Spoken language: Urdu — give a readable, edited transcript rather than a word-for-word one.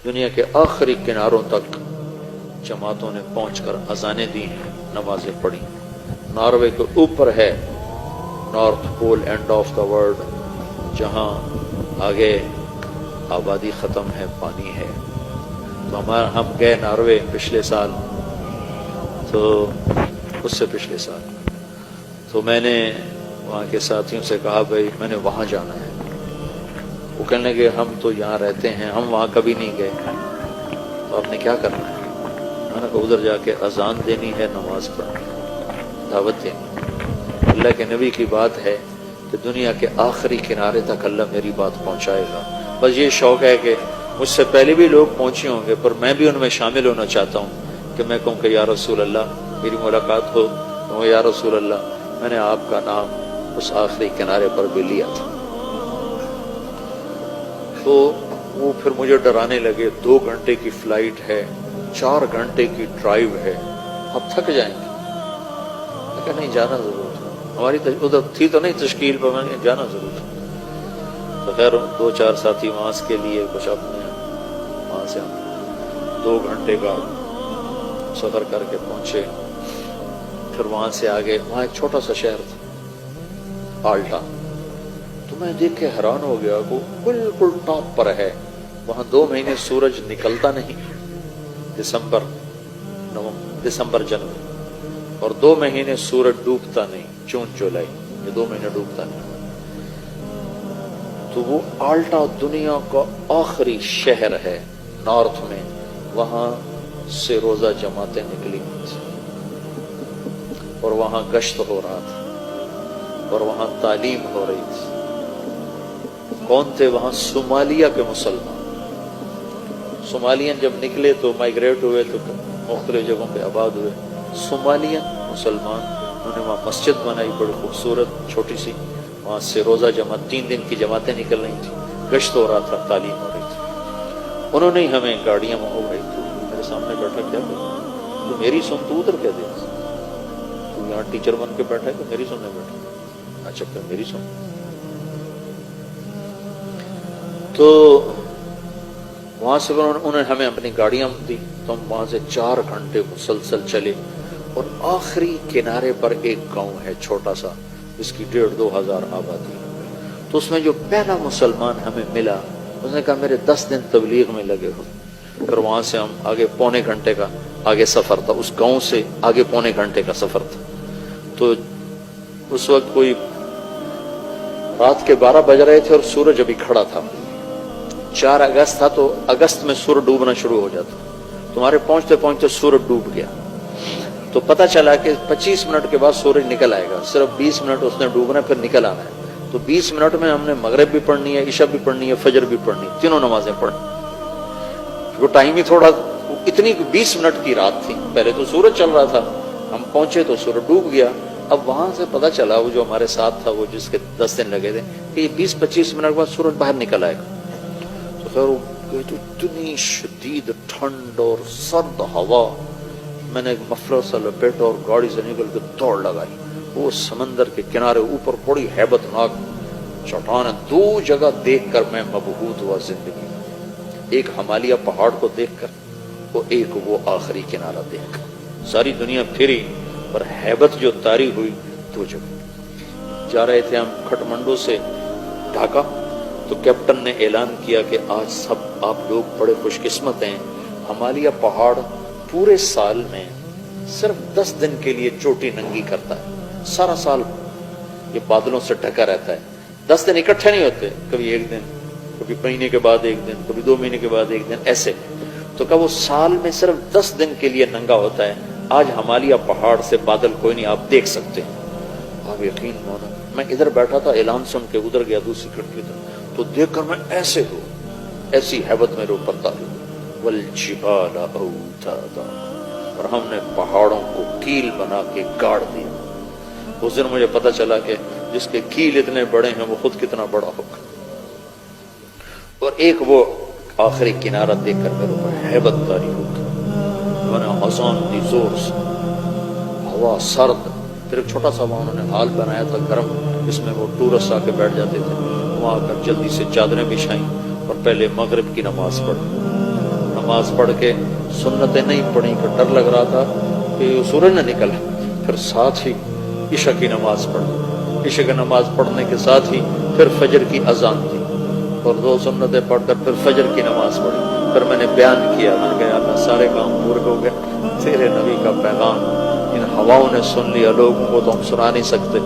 دنیا کے آخری کناروں تک جماعتوں نے پہنچ کر اذانیں دی ہیں، نمازیں پڑھی۔ ناروے کے اوپر ہے North Pole end of the world, جہاں آگے آبادی ختم ہے، پانی ہے۔ تو ہم گئے ناروے پچھلے سال، تو اس سے پچھلے سال، تو میں نے وہاں کے ساتھیوں سے کہا بھائی میں نے وہاں جانا ہے۔ وہ کہنے لگے ہم تو یہاں رہتے ہیں، ہم وہاں کبھی نہیں گئے، تو آپ نے کیا کرنا ہے؟ میں نے کہا ادھر جا کے اذان دینی ہے، نماز پڑھنی ہے، دعوت دینی۔ اللہ کے نبی کی بات ہے کہ دنیا کے آخری کنارے تک اللہ میری بات پہنچائے گا۔ بس یہ شوق ہے کہ مجھ سے پہلے بھی لوگ پہنچے ہوں گے، پر میں بھی ان میں شامل ہونا چاہتا ہوں کہ میں کہوں کہ یا رسول اللہ میری ملاقات ہو، تو یا رسول اللہ میں نے آپ کا نام اس آخری کنارے پر بھی لیا تھا۔ تو وہ پھر مجھے ڈرانے لگے، 2 گھنٹے کی فلائٹ ہے، 4 گھنٹے کی ڈرائیو ہے، آپ تھک جائیں گے۔ میں کہا نہیں، جانا ضرور ہے، ہماری ادھر تھی تو نہیں تشکیل پر، میں نے جانا ضرور ہے۔ تو خیر 2-4 ساتھی وہاں کے لیے کچھ اپنے، وہاں سے ہم 2 گھنٹے کا سفر کر کے پہنچے۔ پھر وہاں سے آگے، وہاں ایک چھوٹا سا شہر تھا آلٹا، تو میں دیکھ کے حیران ہو گیا، وہ بالکل ٹاپ پر ہے۔ وہاں 2 مہینے سورج نکلتا نہیں، دسمبر جنوری، اور 2 مہینے سورج ڈوبتا نہیں، جون جولائی، یہ 2 مہینے ڈوبتا نہیں۔ تو وہ آلٹا دنیا کا آخری شہر ہے نارتھ میں، وہاں سے روزہ جماعتیں نکلی تھی، اور وہاں گشت ہو رہا تھا، اور وہاں تعلیم ہو رہی تھی۔ کون تھے وہاں؟ صومالیہ کے مسلمان۔ صومالین جب نکلے تو مائیگریٹ ہوئے، تو مختلف جگہوں پہ آباد ہوئے۔ صومالین مسلمان، انہوں نے وہاں مسجد بنائی بڑی خوبصورت چھوٹی سی، وہاں سے روزہ جماعت 3 دن کی جماعتیں نکل رہی تھیں، گشت ہو رہا تھا، تعلیم ہو رہی تھی۔ انہوں نے ہمیں گاڑیاں ہو گئی، تو میرے سامنے بیٹھا، کیا کہ تو میری سن، تو ادھر کیا دے، تو یہاں ٹیچر بن کے بیٹھا ہے کہ میری سننے بیٹھا؟ اچھا پھر میری سن۔ تو وہاں سے انہوں نے ہمیں اپنی گاڑیاں دی، تو ہم وہاں سے 4 گھنٹے مسلسل چلے، اور آخری کنارے پر ایک گاؤں ہے چھوٹا سا، جس کی 1,500-2 ہزار آبادی۔ تو اس میں جو پہلا مسلمان ہمیں ملا، اس نے کہا میرے 10 دن تبلیغ میں لگے ہو۔ پھر وہاں سے ہم آگے 1.25 گھنٹے کا آگے سفر تھا، اس گاؤں سے آگے 1.25 گھنٹے کا سفر تھا۔ تو اس وقت کوئی رات کے 12 بج رہے تھے اور سورج ابھی کھڑا تھا، 4 اگست تھا، تو اگست میں سورج ڈوبنا شروع ہو جاتا، تمہارے پہنچتے پہنچتے سورج ڈوب گیا۔ تو پتہ چلا کہ 25 منٹ کے بعد سورج نکل آئے گا، صرف 20 منٹ اس نے ڈوبنا، پھر نکل آنا ہے۔ تو 20 منٹ میں ہم نے مغرب بھی پڑھنی ہے، عشاء بھی پڑھنی ہے، فجر بھی پڑھنی، تینوں نمازیں پڑھنی۔ وہ ٹائم ہی تھوڑا، اتنی 20 منٹ کی رات تھی، پہلے تو سورج چل رہا تھا، ہم پہنچے تو سورج ڈوب گیا۔ اب وہاں سے پتہ چلا، وہ جو ہمارے ساتھ تھا، وہ جس کے 10 دن لگے تھے، کہ یہ 20-25 منٹ بعد سورج باہر نکل آئے گا۔ تو خیر اتنی شدید ٹھنڈ اور سرد ہوا، میں نے مفلر سے لپیٹا اور گاڑی سے نکل کے دوڑ لگائی۔ وہ سمندر کے کنارے اوپر بڑی ہیبت ناک چٹانیں 2 جگہ دیکھ کر میں مبہوت ہوا زندگی میں، ایک ہمالیہ پہاڑ کو دیکھ کر، اور ایک وہ آخری کنارہ دیکھ کر۔ ساری دنیا پھری، پر ہیبت جو طاری ہوئی 2 جگہ۔ جا رہے تھے ہم کھٹمنڈو سے ڈھاکہ، تو کیپٹن نے اعلان کیا کہ آج سب آپ لوگ بڑے خوش قسمت ہیں، ہمالیہ پہاڑ پورے سال میں صرف 10 دن کے لیے چوٹی ننگی کرتا ہے، سارا سال یہ بادلوں سے ڈھکا رہتا ہے، 10 دن اکٹھے نہیں ہوتے، کبھی 1 دن، کبھی مہینے کے بعد 1 دن، کبھی 2 مہینے کے بعد 1 دن، ایسے۔ تو کہا وہ سال میں صرف 10 دن کے لیے ننگا ہوتا ہے، آج ہمالیہ پہاڑ سے بادل کوئی نہیں، آپ دیکھ سکتے ہیں۔ آپ یقین مانو، میں ادھر بیٹھا تھا، اعلان سن کے ادھر گیا دوسری کھڑکی طرف، تو دیکھ کر میں ایسے ہو، ایسی ہیبت میرے اوپر تاری، والجبال اوتادا، اور ہم نے پہاڑوں کو کیل بنا کے گاڑ دیا۔ اس دن مجھے پتہ چلا کہ جس کے کیل اتنے بڑے ہیں وہ خود کتنا بڑا ہوگا۔ اور ایک وہ آخری کنارہ دیکھ کر میرے اوپر ہیبت طاری ہو گئی، میں نے آزان دی زور سے، ہوا سرد، پھر ایک چھوٹا سا وہاں انہوں نے ہال بنایا تھا گرم، جس میں وہ ٹورسٹ آ کے بیٹھ جاتے تھے، وہاں آ کر جلدی سے چادریں بچھائیں اور پہلے مغرب کی نماز پڑھی۔ نماز پڑھ کے سنتیں نہیں پڑھی کہ ڈر لگ رہا تھا کہ سورج نہ نکلا. پھر ساتھ ہی عشاء کی نماز پڑھی. عشاء کی نماز پڑھنے کے ساتھ ہی پھر فجر کی اذان دی اور 2 سنتیں پڑھ کر پھر فجر کی نماز پڑھی. پھر میں نے بیان کیا، میں نے کہا اللہ سارے کام پورے ہو گئے، تیرے نبی کا پیغام ان ہواؤں نے سن لیا، لوگوں کو تو ہم سنا نہیں سکتے.